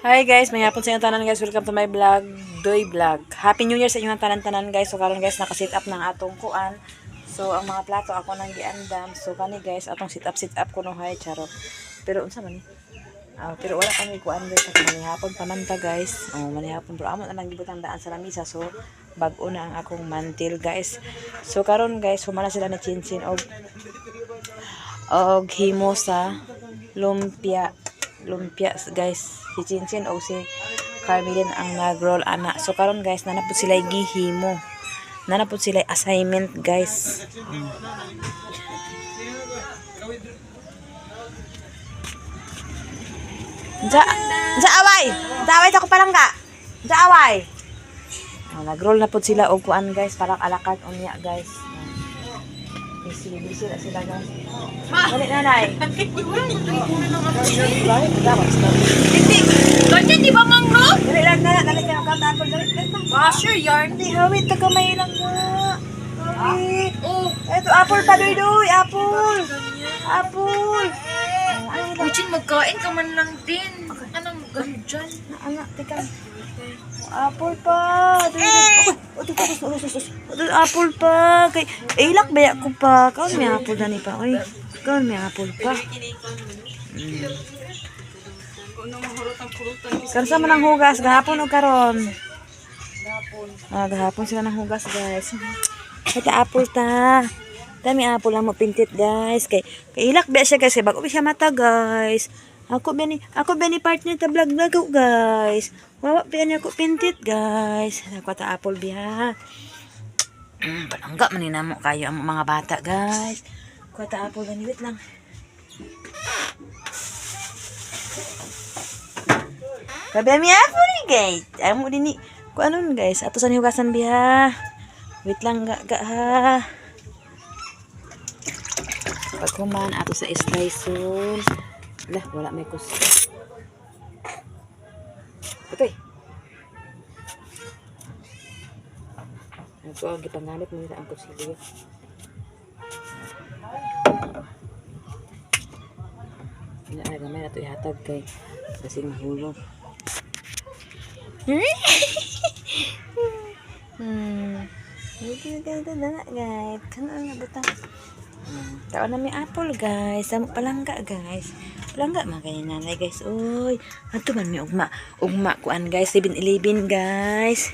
Hi guys, may hapon sa inyong tanan guys. Welcome to my vlog, Doy Vlog. Happy New Year sa inyong tanan-tanan guys. So karon guys, naka-sit up ng atong kuan. So ang mga plato ako nang giandam. So kani guys, atong sit up ko no hay charot. Pero unsa man ni? Pero wala kami kuan guys sa manihapon pamanta guys. Manihapon bro amo na lang gibutang daan sa lamisa. So bag-o na ang akong mantil guys. So karon guys, humana sila ni Chinchin og himo sa lumpia guys. Si Chinchin o si Carmelin ang nag-roll ana. So karon guys, nanapod sila gihimo. Nanapod sila assignment guys. Ja away. Away ta ko palangga. Away. Nag-roll na pod sila og kuan guys, parang alakart unya guys. Busy na sila guys. Dali nanay. Ganyan, di ba, Mang Ro? Dali lang na, dali ka apple, dali. Sure, yarn. Hindi, hawit, taga may lang nga. Hawit. Oh, Eto, apple pa, doy, apple. Apple. Uchin, magkain ka man lang din. Anong gano'n dyan? Anak, tika. Apple pa. Apple pa. Kay, ilak ba ko pa? Kaon may apple na ni pa. Ay, kaon may apple pa. Karsa man ang hugas, gahapon o karon. Gahapon sila ng hugas guys. Kaya apple ta. Dami apple lang mo pintit guys. Kay ilak ba siya guys. Kay bago siya mata guys. Ako ba ni partner ta vlog ko guys. Wawa ba ni ako pintit guys. Ako ta apple biya. Palangga man ni namo kayo ang mga bata guys. Ako ta apple gani wait lang. Kabe mi apple ni guys. Amo din ni ko anon guys. Ato sa hugasan biya. Wait lang ga ha. Pagkuman ato sa slicer. Lah, wala may kus. Okay. Ito ang gipanganip mo ang kusilyo. Ina ay gamay na ito ihatag kay kasing mahulog. Ito na guys. Kanon na butang. Taon na may apple guys. Samo palangga guys. Palangga man kay nanay guys. Oy, ato man may ugma kuan guys. 7-Eleven guys.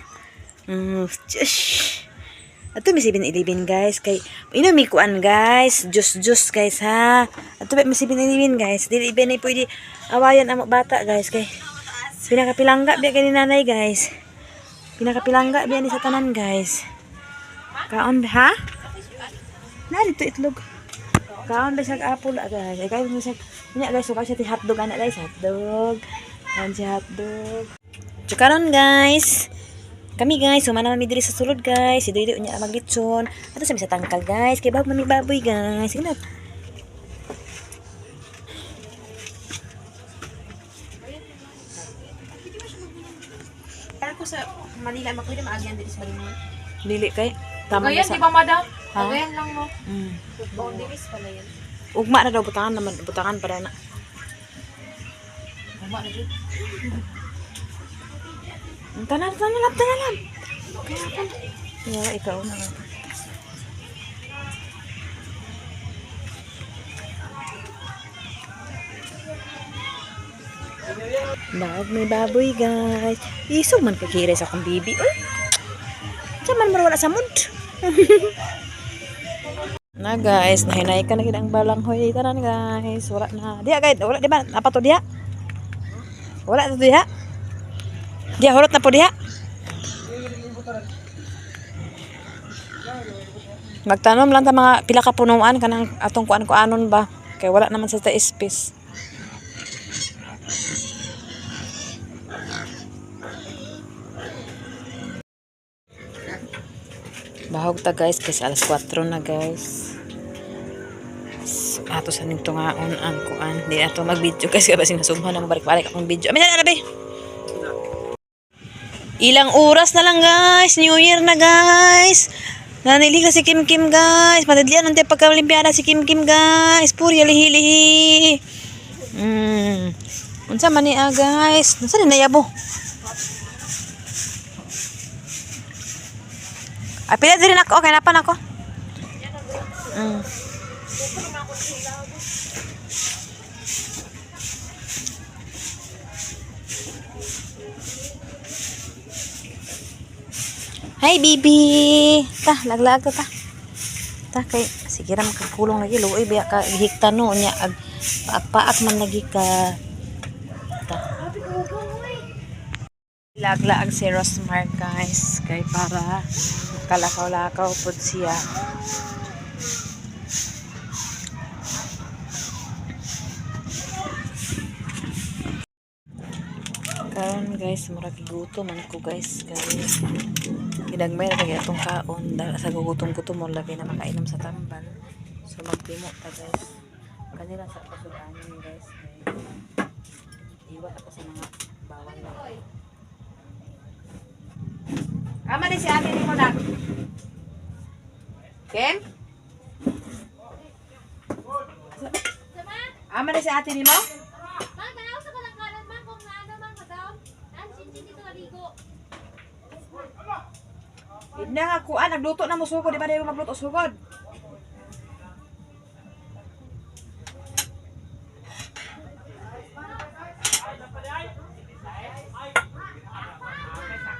Ato may 7-Eleven guys kay ino mi kuan guys. Juice guys ha. Ato may 7-Eleven guys. Dili ba ni pwede awayan amo bata guys kay pinakapilangga biya kay nanay guys. Pinakapilangga biya ni sa tanan guys. Kaon ha? Na dito itlog. Kaon ba sa apple guys. Ay kayo mo sa nya guys, suka siya ti hotdog ana guys, hotdog. Kan si hotdog. Tsakaron guys. Kami guys, sumana man mi diri sa sulod guys. Si Doy unya maglitson. Ato sa tangkal guys, kay bag man mi baboy guys. Sige na. Ako sa Manila, makuha maagyan dito sa Manila. Dili kay tama Gayan, sa. di ba, madam? Ha? Gayan lang mo. Boundaries pala yan. Ugma na daw butangan naman, butangan para na. Uma na dyan. Tanan. Kaya pa. Kaya ikaw na. Bag may baboy guys. Isog man kagire sa akong bibi. Uy. Saman mo wala sa mood. Na guys, nahinay ka na gid ang balanghoy tanan guys. Wala na. Diya guys, wala di ba? Apa to diha? Wala to diha. Diya hulot na po diha. Magtanom lang ta mga pila ka punuan kanang atong kuan-kuanon ba. Kay wala naman sa space. Bahog ta guys kasi alas 4 na guys. So, ato sa ning tungaon ang kuan. Di ato mag-video kasi kasi nasughan na balik-balik akong video. Amin na be. Ilang oras na lang guys. New Year na guys. Nanilig na si Kim guys. Madadlian ang tayo pagka-olimpiada si Kim guys. Puri lihi-lihi. Unsa man ni guys? Unsa ni nayabo? Pila diri nako okay na pa nako. Hi bibi. Laglag ta. Kay sige ra magkulong lagi luoy biya ka hiktano nya ag paak man lagi ka. Laglaag si Rosmar guys kay para kalakaw-lakaw pud siya. Karon guys murag gutom man ko guys kay gidagmay ra kay atong kaon dahil sa gugutom-gutom mo labi na makainom sa tamban. So magtimo ta guys. Kanila sa pasudanan guys. Iwat ako sa mga bawal na. Ama ni si ate ni mo na. Ken? Ama ni si ate ni mo? Hindi nga kuan, nagluto na mo sugod. Di ba na yung magluto sugod?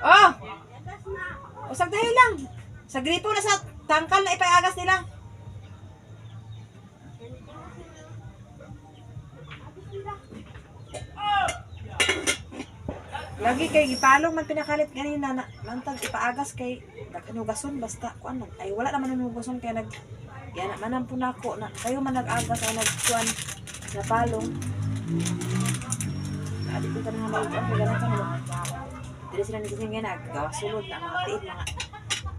Oh! Usag dahil lang. Sa gripo na sa tangkal na ipayagas nila. Lagi kay gipalong man pinakalit ganina na lantag ipaagas kay naghanugason basta kuan man. Ay wala naman nanugason kay nag yana manan po nako na kayo man nag-agas o nagkuan na palong. Adi ko tanang mga upan kay ganito no. Dili sila nagising nga naggawa sulod na mga tiid mga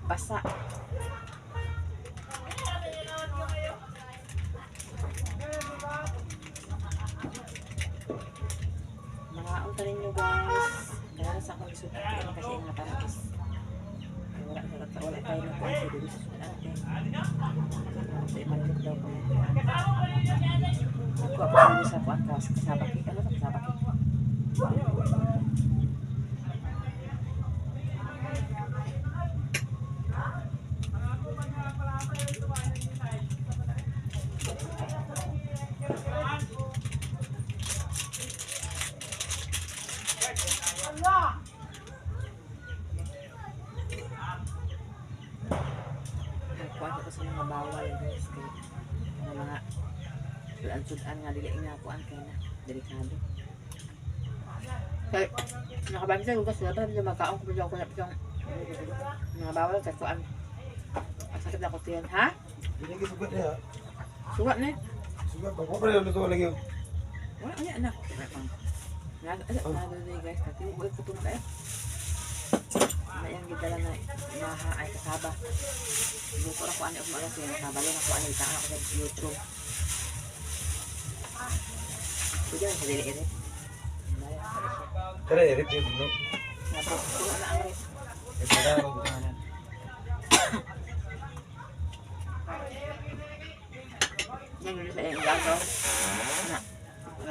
basa. Mga unta ninyo guys. Kaya sa akong isuot kasi yung naparagis. Wala tayo na po sa dito sa sunan. So imalit daw po. Ako dito sa podcast kasabaki. Ano sa kasabaki? Kuha ko sa mga bawal guys kay mga sudan-sudan nga dili nga kuan kay na delikado. Kay nakabang sa lugas na ba makaon ko bilang ko na pitong mga bawal kay kuan. Sakit na ko tiyan ha? Hindi ko sugat niya. Sugat na. Sugat pa. Wala yung luto lagi. Wala niya anak. Nagdali guys kasi buhay ko ito na Mayang gidala na maha ay kasaba. Buko na ko ani og malas yan kabalo na ko ani taan ako sa YouTube. Pwede na sa dili-dili. Tara, erit yung dino. Napo, tuwa na ang res. Ito na ang bukanan. Yan yun sa iyong gagaw. Na,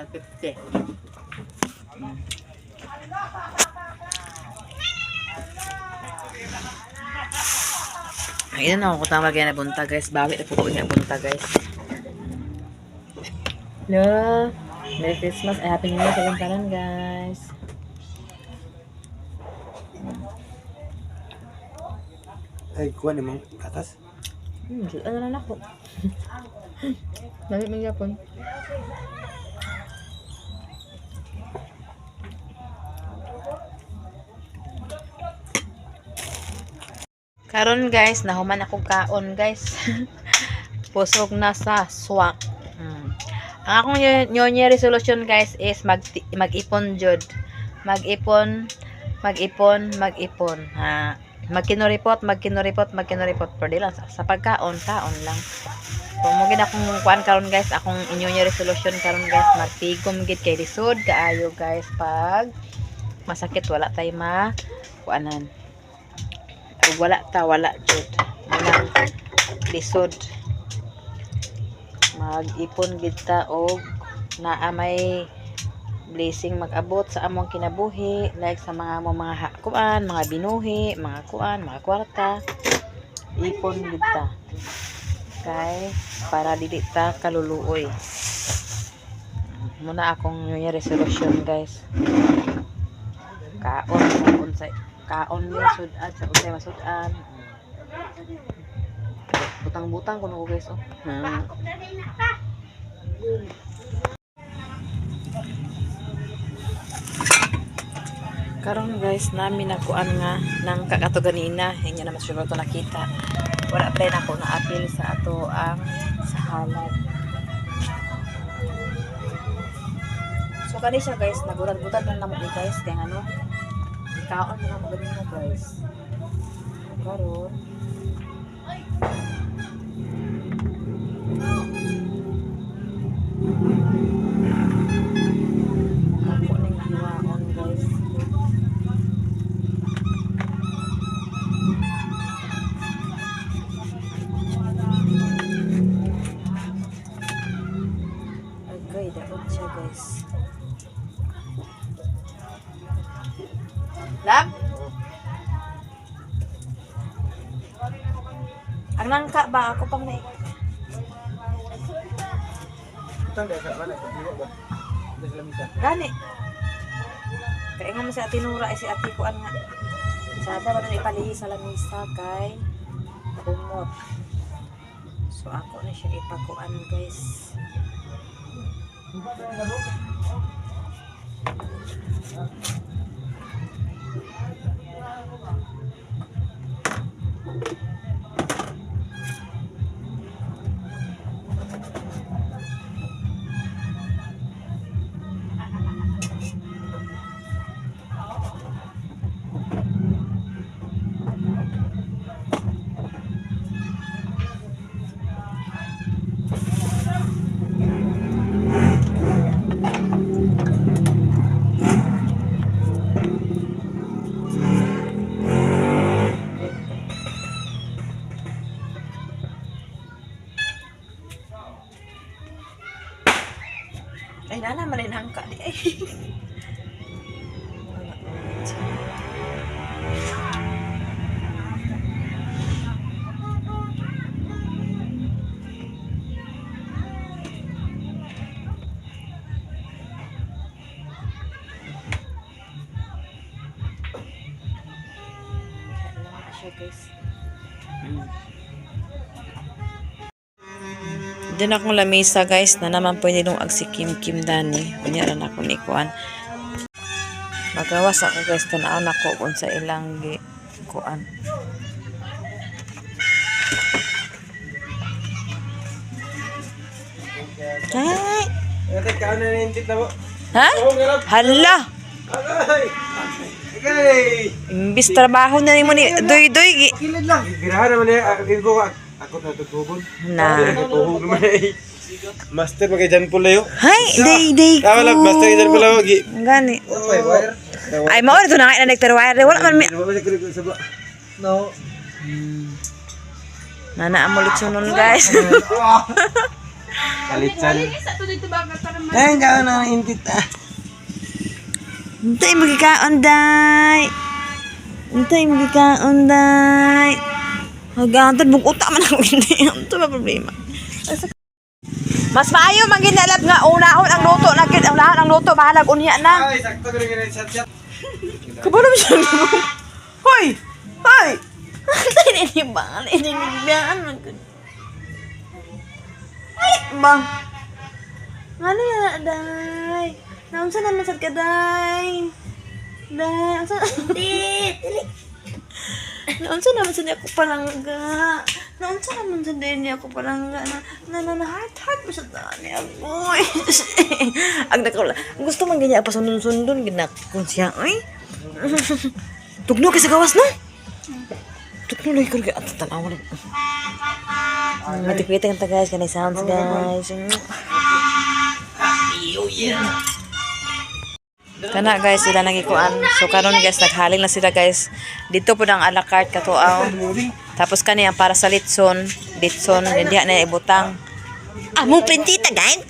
150. Ayun na ako tama kaya nabunta guys. Bawi na po ko nabunta guys. Hello. Merry Christmas. Happy New Year sa inyong kanan guys. Ay, kuha ni mong katas. Ano na ako. Dami mga yapon. Karon guys, nahuman akong kaon guys. Pusog na sa swak. Ang akong New Year resolution guys is mag-ipon jud. Mag-ipon. Ha. Magkinuripot. Pero di lang sa pagkaon, kaon lang. Kung mo gid akong kuan karon guys, akong New Year resolution karon guys, magtigom gid kay lisod kaayo guys pag masakit wala tay kuanan. Wala jud manang lisod mag-ipon gid ta og naa may blessing mag-abot sa among kinabuhi, like sa mga kuan, mga binuhi, mga kuan, mga kwarta. Ipon gid ta. Kay para dili ta kaluluoy. Muna akong New Year resolution, guys. Kaon mi sudan sa unsay masudan. Butang-butang kuno ko, guys, oh. Karon, guys, namin nakuan nga nang kakato ganina, hindi na siguro to nakita. Wala pa rin ako na-appeal sa ato ang sa halad. So kani siya, guys, nagurad-gurad lang naman ni guys, kaya ano, ikaon mo na magaling na, guys. Karon ako ning hiwaon, guys. Agay, daot siya, guys. Lab? Ang nangka ba? Ako pang na Utang dahil sa mana, pag-iwa ba? Dahil sa lamisa. gani. Kaya nga mo si Ate Nura ay si Ate Kuan nga. Sada ba na ipalihi sa lamisa kay kumot. So ako na siya ipakuan, guys. Ay, nana, malin hangka di ay. Diyan akong lamesa, guys, na naman pwede nung agsi Kim Dani. Kunya rin ako ni Kuan. Magawas ako, guys, tanaw na ko kung sa ilang Kuan. Ay! Ate, kaon na na-intit na mo. Ha? Hala! Agay! Agay! Imbis trabaho na ni mo ni Doy. Kilid lang. Girahan naman niya. Ako na tutubon. Na. Tuhog naman eh. Master magay dyan pula yun. Hay, day ko. Tama lang, master dyan pula yun. Gani. Wire. Ay, mao ito na nga na nagtarwire. Wala man mi. No. Nana amulit sunon, guys. Kalitsan. Ay, kaon na na-intit ah. Hintay magkikaon, day. Hintay magkikaon, day. Hagantad, bukuta man ako hindi. Ito ba problema? Mas maayo maginalab nga unahon ang luto. Unahan ang luto, mahalag unya na. Ay, sakto ko rin chat-chat. Kabalo mo siya. Hoy! Hoy! Tininibangan, tininibangan. Bang! Ano yan, day? Naunsa naman sad ka, day? Day, unsa? Naunsa naman sad ako palangga. Naunsa naman sad din ako palangga na heart mo sa dani. Boy. Ang nakula. Gusto man ganyan pa sundon-sundon ginak kun siya. Ay. Tugno kasi gawas no? Tugno lagi ko at tanaw na. Matikwita kan ta guys, kanay sounds guys. Kana guys, sila nagikuan. So karon guys, naghaling na sila guys. Dito po ang a la carte katuaw. Tapos kani ang para sa litson, hindi na ibutang. Amo printita guys.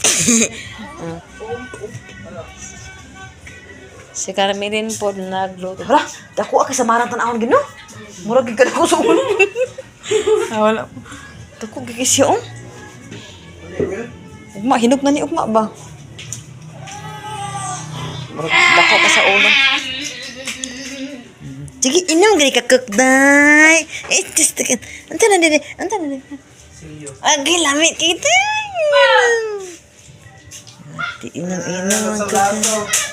Si Carmelin po nagluto. Hala, dako ka sa marang tanawon gino. Murag gid ko sa ulo. Ah, wala. Dako gigis yo. Ugma hinog na ni ugma ba? Murag dako ka sa ulo. Sige, inom gani ka kukday. Just anta na dili. Agay lamit kita. Inom ang kukday.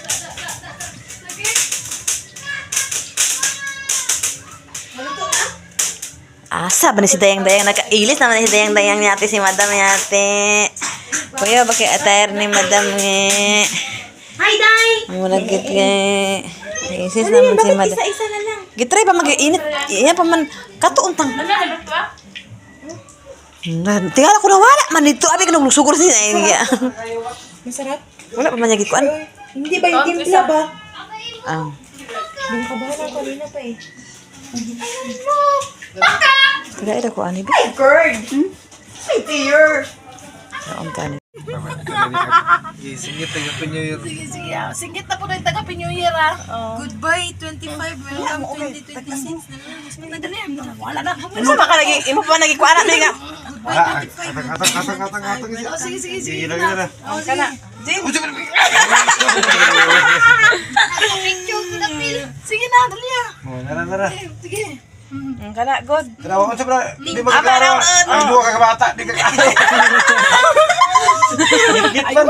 Asa ba ni si Dayang-Dayang? Nakailis naman si Dayang-Dayang yate si Madam yate. Kuya, bakit attire ni Madam nge? Hi, Day! Muna git nge. Isis naman si Madam. Isa na lang. Gitry pa mag-init. Iyan pa man. Katuuntang. Tingnan ako na wala man dito. Abi ka nung sugur siya. Masarap? Wala pa man niya gikuan. Hindi ba yung timpla ba? Ah. Hindi ka bahala kanina pa eh. Kaya ito ko ani ba? Bird! Ay, dear! Ang kani. Singit tayo pa New Year. Sige. Singit na po na yung taga New Year Goodbye, 25. Welcome, 2026. Madali. Wala na. Ano ba ka lagi? Imo pa nagikuan na nga. Atang. Sige. Gila na. Ang kana. Jim. Sige na, dali Nara. Sige. Ang kana god. Tanawa ko sa bra. Di magkakaroon. Ang duwa ka kabata. Di ka Gitman.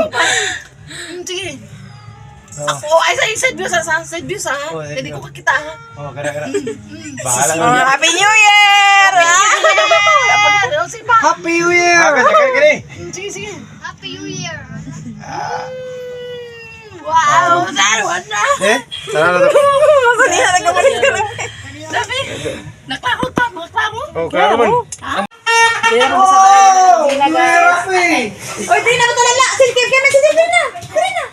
Sige. Ako, ay side view sa side view sa ha. Hindi ko kakita ha. Oh, gara. Bahala Oh, na. Happy New Year! Happy New Year. Gani. Sige. Happy New Year! Wow! Wala! Eh? Tara na to. Masanihan na nagkamalit ka lang. Sabi, naklaro pa, maklaro. Oh, kaya naman. Oh! Happy! Oy, di na ba talala? Silke, kaya na. Dali na.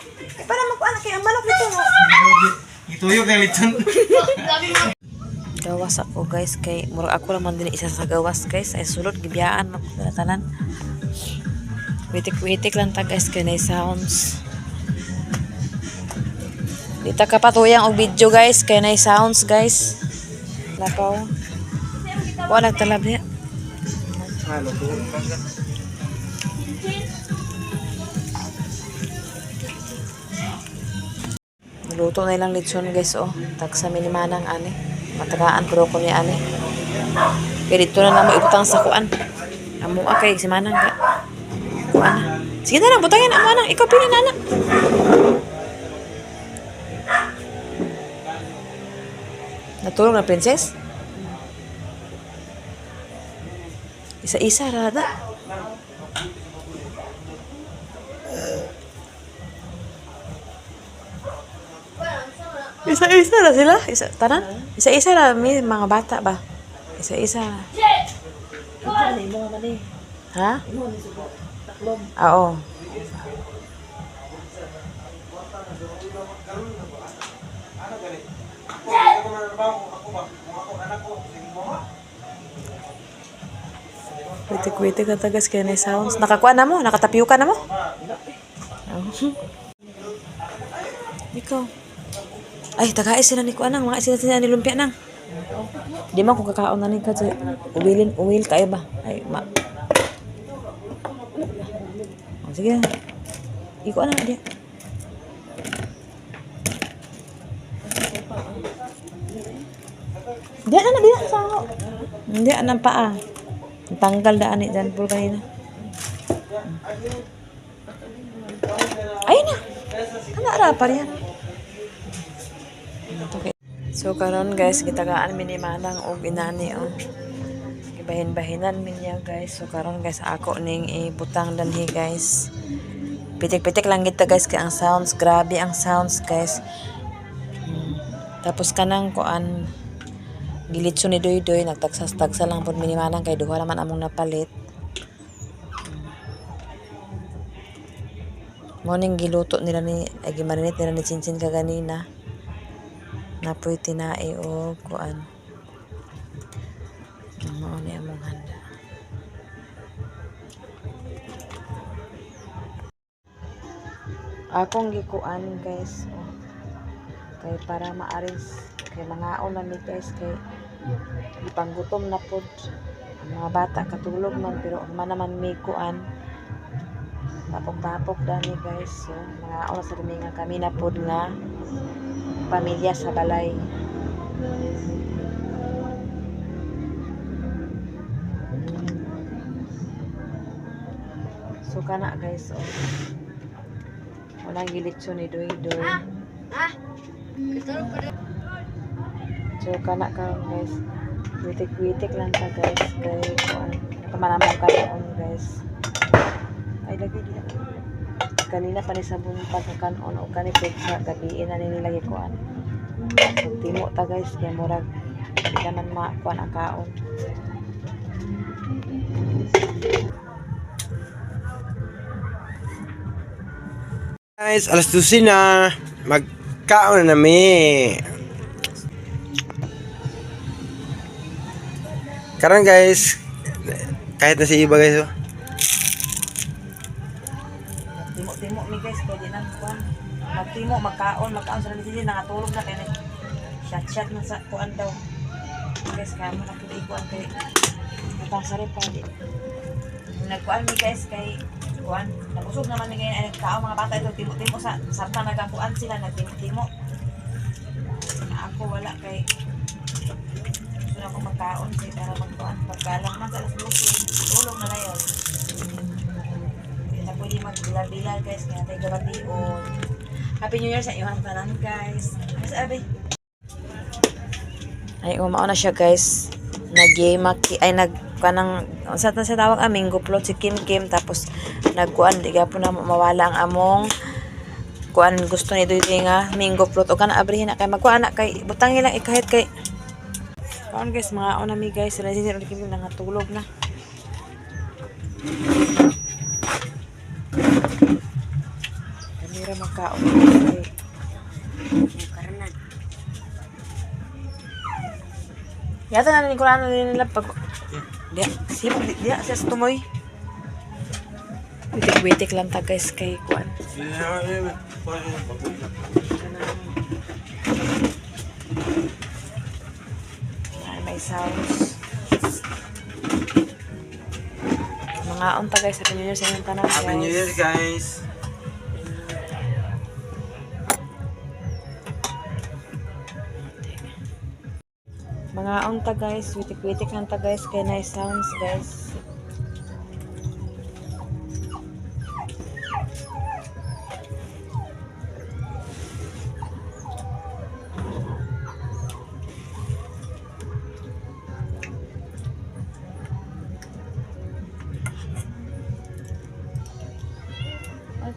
Para magkuan kay ang manok nito. Ituyok na lechon. Gawas ako guys kay murag ako naman din isa sa gawas guys ay sulod gibiyaan mo tanan. Witik lang ta guys kay nay sounds. Dita ka patuyang og video guys kay nay sounds guys. Lapaw. Wala talab niya. Halo to. Luto na ilang lechon guys oh. Tag sa minimanang ani. Matagaan pero ko ni ani. Kaya dito na namo ibutang sa kuan. Amo kay si manang ka. Kuan na. Sige na lang butangin amo nang ikaw pili na anak. Natulog na princess? Isa-isa rada. Isa-isa na sila. Tanan? Isa-isa na may mga bata ba? Isa-isa. Ha? Oo. Witik-witik ka tagas kaya na sounds. Nakakuha na mo? Nakatapiw ka na mo? Ikaw. Ay, tagais sila ni Kuan nang. Mga sila ni Lumpia nang. Di man kung kakaon na ni ka. Uwil kayo ba? Ay, Oh, sige na. Iko na dia. Dia na sa ako. Hindi, anang paa. Tanggal daan ni Jan Paul kanina. Ayun na. Ano ara pa riyan? Okay. So karon guys, gitagaan mi ni Manang og inani oh. Gibahin-bahinan mi niya guys. So karon guys, ako ning ibutang danhi guys. Pitik-pitik lang kita guys kay ang sounds, grabe ang sounds guys. Tapos kanang kuan gilitso ni Doy-Doy, nagtagsas-tagsa lang po minimanang kay duha naman among napalit. Morning giluto nila ni, ay gimarinate nila ni Chinchin kaganina. Napoy tinae o kuan. Mao ni among handa. Akong gikuan guys. Oh. Kay para maaris kay mga ulan ni guys kay ipanggutom na pod ang mga bata katulog man pero man naman may kuan tapok-tapok dani guys. So mga oras sa nga kami na pod nga pamilya sa balay. So kana guys, oh. Walang gilitso ni Doy. So kana ka guys. Witik-witik lang ta guys. Kay kuan kamanamang kanon guys. Ay lagi diha. Kanina pa ni sabon pagkakanon o kani sa gabi na nila gikuan. So timo ta guys kay murag di naman makuan ang kaon. Guys, alas 12 na. Magkaon na nami. Karon guys, kahit na si iba guys, oh. Timo mi guys kay di nang kuan. Magtimo magkaon sa nila nakatulog na kay shot man sa kuan daw. Guys kaya mo na pud ikuan kay atang sarip pa di. Nagkuan mi guys kay kuan nabusog naman ni ngayon ay nagtao mga bata ito timo sa sarta nagakuan sila nagtimo ako wala kay gusto na ko magkaon kay para magkuan pagkalang man sa alas 12 tulong na yun hindi na pwede magbilal-bilal guys kaya tayo gabatiun. Happy New Year sa inyong tanan guys. Mas abi ay umao na siya guys nag-game ay kanang sa tawag aming guplot si Kim tapos nagkuan di po na mawala ang among kuan gusto ni Doy nga minggo plot o kana abrihin na kay magkuan na kay butang ilang ikahit kay kaon guys mga on mi guys sila sila Kim nga tulog na kamera magkaon kay karanan yata na ni kuan nila pag dia sa tumoy. Witik-witik lang ta guys kay kuan. Ay, may sounds. Mga unta guys, Happy New Year sa inyong tanan guys. Happy New Year guys. Mga unta guys, witik-witik lang ta guys kay nice sounds guys.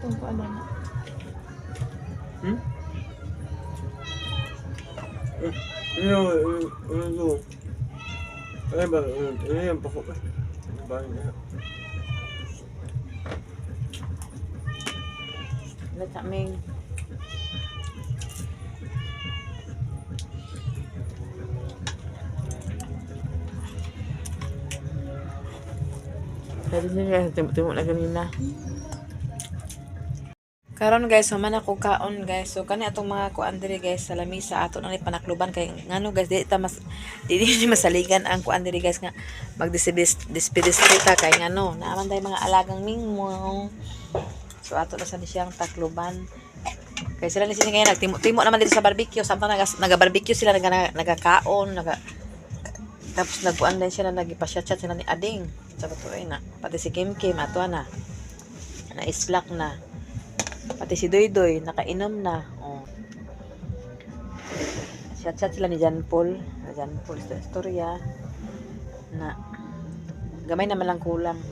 Itong po ano na. Ano ba? Ano yung pako ba? Ano ba yun? Let's aming pwede nyo guys, timok na ganina. Karon guys, man ako kaon guys. So kani atong mga kuan diri guys sa lamisa ato na ni panakluban kay ngano guys di masaligan ang kuan diri guys nga magdispedirita kay ngano naaman tay mga alagang mingmong. So ato na sa siyang takluban. Kay sila ni sini ngayon nagtimo naman dito sa barbecue. Samtang naga-barbecue sila nagakaon, tapos nagkuan din sila nagipashat-chat sila ni Ading. Sa tuoy na. Pati si Kim ato na islak na. Pati si Doy nakainom na. Oh. Chat sila ni John Paul sa istorya na gamay naman lang kulang.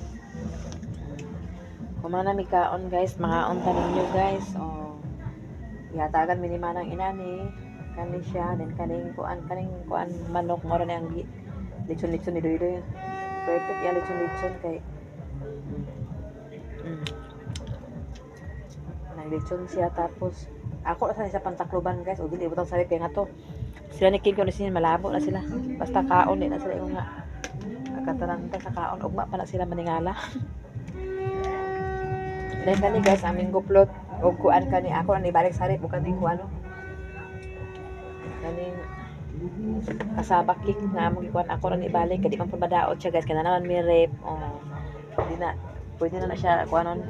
Kumana mi kaon guys, mga unta ninyo guys. Oh. Ihatagan mi ni manang inani kani siya then kaning kuan manok ngora na ang lechon ni Doy. Perfect ya lechon kay lechon siya tapos ako na sa pantakloban guys o dili butang sarip kay nga to sila ni Kim na sila malabo na sila basta kaon di na sila yung nga kataranta sa kaon ugma pa na sila maningala. Then kani guys aming guplot og kuan kani ako ni balik sarip bukan din ko ano Kaning kasabak kik nga among gikuan ako ron ibalik kadi man pud madaot siya guys kana naman mi rep. Oh. Hindi na pwede na siya kuanon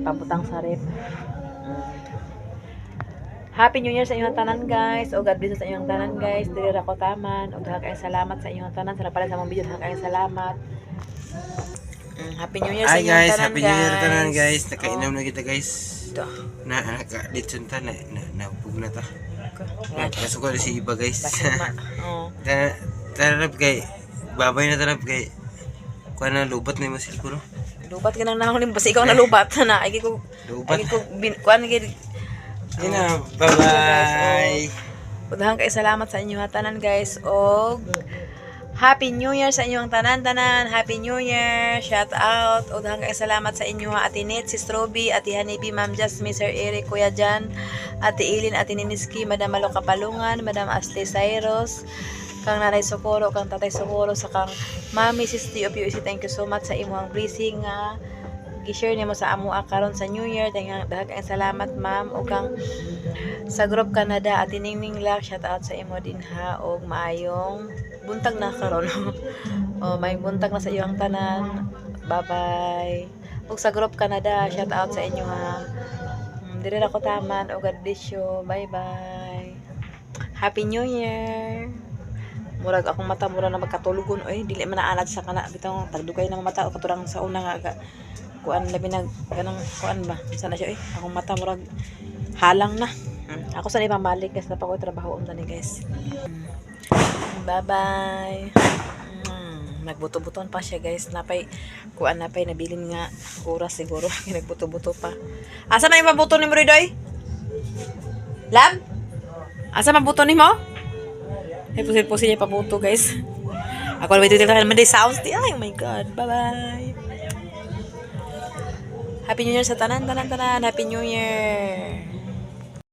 pabutang sa rep. Happy New Year sa inyong tanan guys. O God bless sa inyong tanan guys. Dili ra ko taman. O daghang kayong salamat sa inyong tanan. Sa pala sa mong video daghang kayong salamat. Happy New Year sa Hi inyong guys, tanan happy guys. new year tanan guys. Nakainom na kita guys. Ito. Naka-litson ta na pug na ta. Kasuko na si iba guys. Oh. Tarap kay babay na tarap kay kuan na lubat na mo silko no. Lubat ka nang nahulim basta ikaw na lubat na. Ay ko Lubat. kuan gid. Yun na, bye-bye. Daghang kay salamat sa inyong tanan guys. Og Happy New Year sa inyong tanan-tanan. Happy New Year. Shout out. O daghang kay salamat sa inyo Ate Nit, si Stroby, Ate Hanibi, Ma'am Jasmine, Sir Eric, Kuya Jan, Ate Ilin, Ate Niniski, Madam Malo Kapalungan, Madam Ashley Cyrus, kang Nanay Socorro, kang Tatay Socorro, sa kang Mami Sisti of UC. Thank you so much sa imong blessing nga gi-share nimo sa amo karon sa New Year. Daghang kay salamat ma'am. O kang sa Group Canada, Ate Ningning Lak, shout out sa imo din ha. Og maayong buntag na karon. O may buntag na sa iyong tanan. Bye-bye. Og sa Group Canada, shout out sa inyo ha. Diri ra ko taman. O God bless you. Bye-bye. Happy New Year. Murag akong mata mura na magkatulugon. Oy, dili man naanad sa kana bitong tagdugay ng mata o katurang sa una nga kuan labi na ganang kuan ba sana siya akong mata murag halang na. Ako sa ipamalik kasi na pa ko trabaho ni guys. Bye bye. Nagbuto-buton pa siya guys. Napay kuan napay nabilin nga oras siguro. Nagbuto-buto pa. Asa man yung mabuto ni mo Ridoy? Lab? Asa mabuto ni mo? Ay pusil-pusil niya pabuto guys. Ako na may Monday sounds. Ay oh my god. Bye bye. Happy New Year sa tanan. Happy New Year.